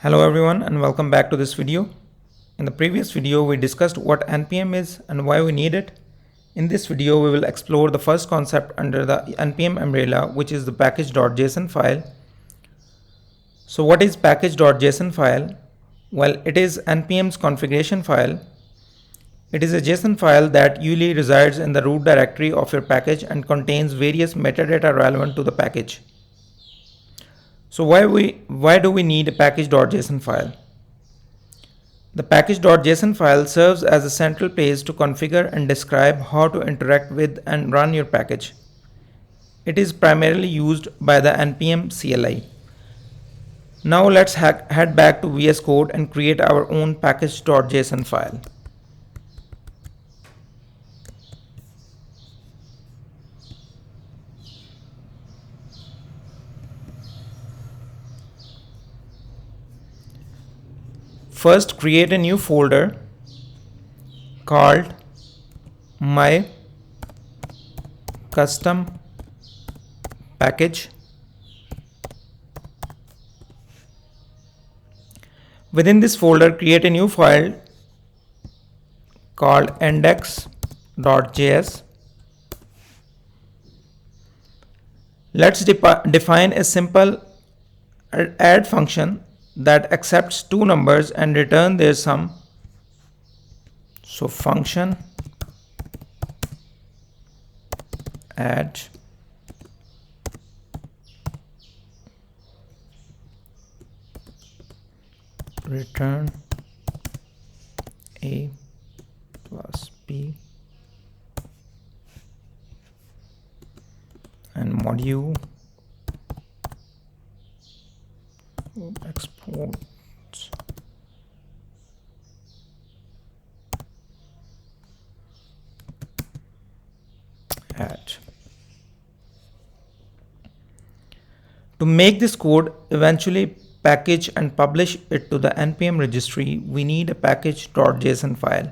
Hello everyone and welcome back to this video. In the previous video we discussed what npm is and why we need it. In this video we will explore the first concept under the npm umbrella, which is the package.json file. So what is package.json file? Well, it is npm's configuration file. It is a JSON file that usually resides in the root directory of your package and contains various metadata relevant to the package. So why do we need a package.json file? The package.json file serves as a central place to configure and describe how to interact with and run your package. It is primarily used by the npm CLI. Now let's head back to VS Code and create our own package.json file. First, create a new folder called my custom package. Within this folder, create a new file called index.js. Let's define a simple add function that accepts two numbers and return their sum. So function add return a plus b and module export add. To make this code eventually package and publish it to the npm registry, we need a package.json file.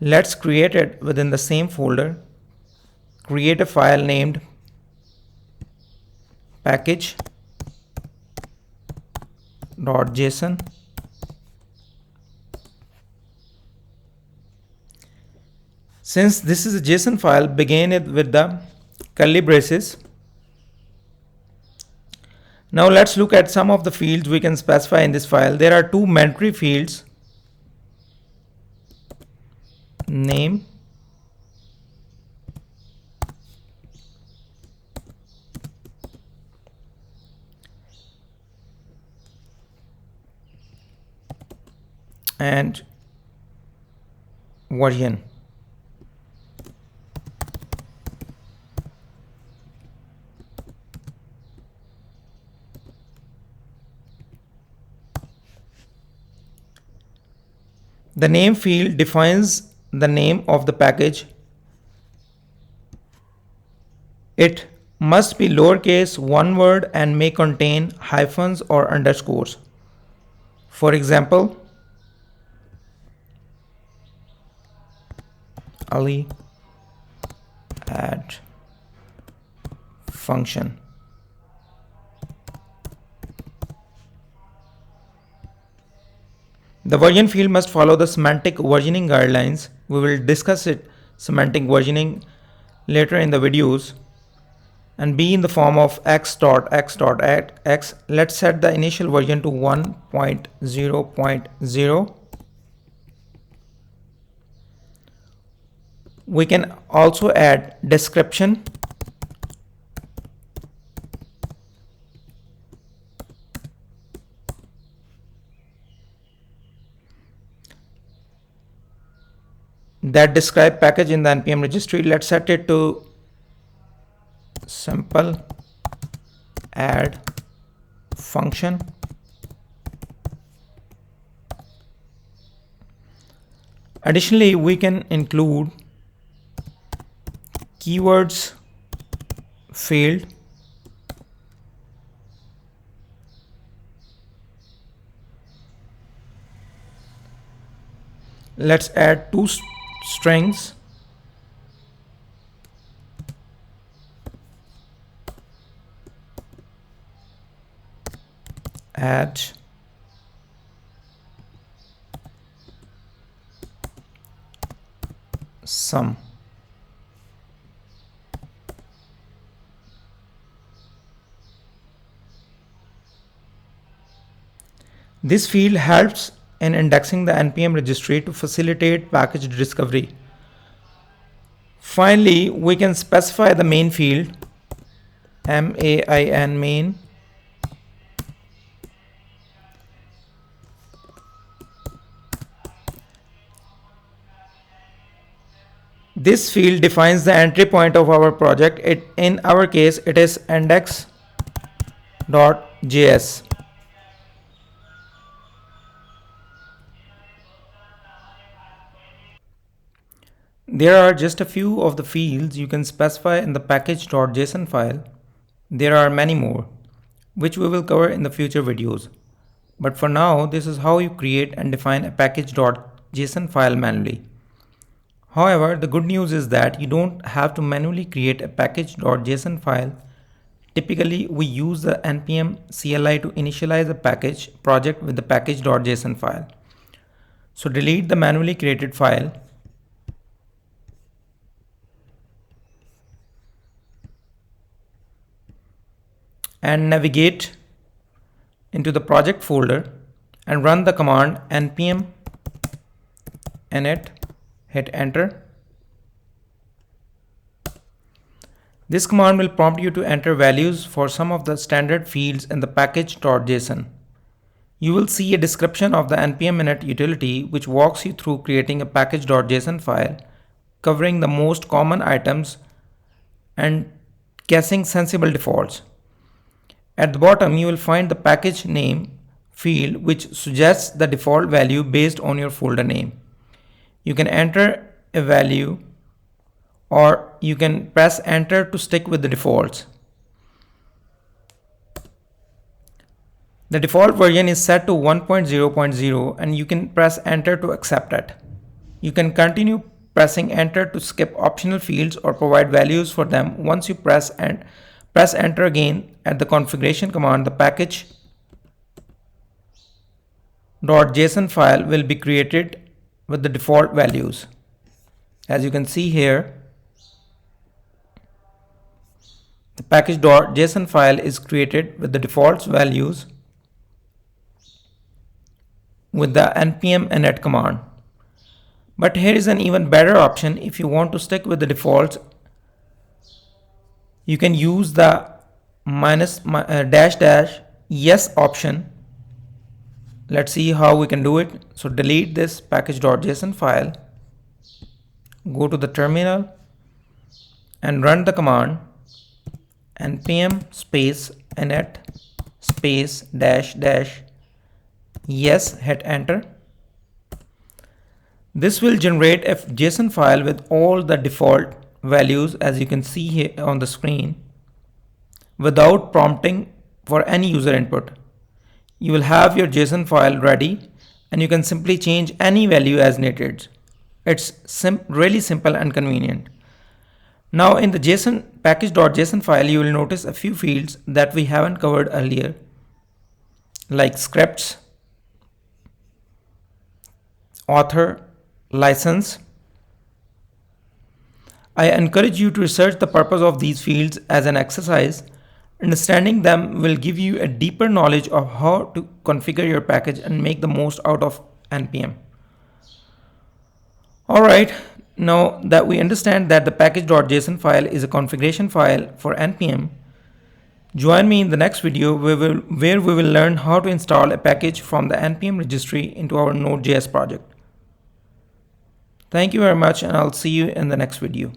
Let's create it within the same folder. Create a file named package.json. Since this is a JSON file, begin it with the curly braces. Now let's look at some of the fields we can specify in this file. There are two mandatory fields, name and version. The name field defines the name of the package. It must be lowercase, one word, and may contain hyphens or underscores. For example, Ali add function. The version field must follow the semantic versioning guidelines. We will discuss semantic versioning later in the videos, and be in the form of x.x.x. Let's set the initial version to 1.0.0. We can also add description that describe package in the npm registry. Let's set it to simple add function. Additionally, we can include keywords field, let's add two strings, add sum. This field helps in indexing the NPM registry to facilitate package discovery. Finally, we can specify the main field, main. This field defines the entry point of our project. In our case, it is index.js. There are just a few of the fields you can specify in the package.json file. There are many more, which we will cover in the future videos. But for now, this is how you create and define a package.json file manually. However, the good news is that you don't have to manually create a package.json file. Typically, we use the npm CLI to initialize a package project with the package.json file. So delete the manually created file and navigate into the project folder and run the command npm init, hit enter. This command will prompt you to enter values for some of the standard fields in the package.json. You will see a description of the npm init utility which walks you through creating a package.json file covering the most common items and caching sensible defaults. At the bottom, you will find the package name field which suggests the default value based on your folder name. You can enter a value or you can press enter to stick with the defaults. The default version is set to 1.0.0 and you can press enter to accept it. You can continue pressing enter to skip optional fields or provide values for them. Once you press enter again at the configuration command, the package.json file will be created with the default values. As you can see here, the package.json file is created with the default values with the npm init command. But here is an even better option. If you want to stick with the defaults, you can use the -yes option. Let's see how we can do it. So delete this package.json file, go to the terminal and run the command npm space init space -yes, hit enter. This will generate a JSON file with all the default values as you can see here on the screen without prompting for any user input. You will have your JSON file ready and you can simply change any value as needed. It's really simple and convenient. Now in the JSON package.json file, you will notice a few fields that we haven't covered earlier, like scripts, author, license. I encourage you to research the purpose of these fields as an exercise. Understanding them will give you a deeper knowledge of how to configure your package and make the most out of NPM. Alright, now that we understand that the package.json file is a configuration file for NPM, join me in the next video where we will learn how to install a package from the NPM registry into our Node.js project. Thank you very much and I'll see you in the next video.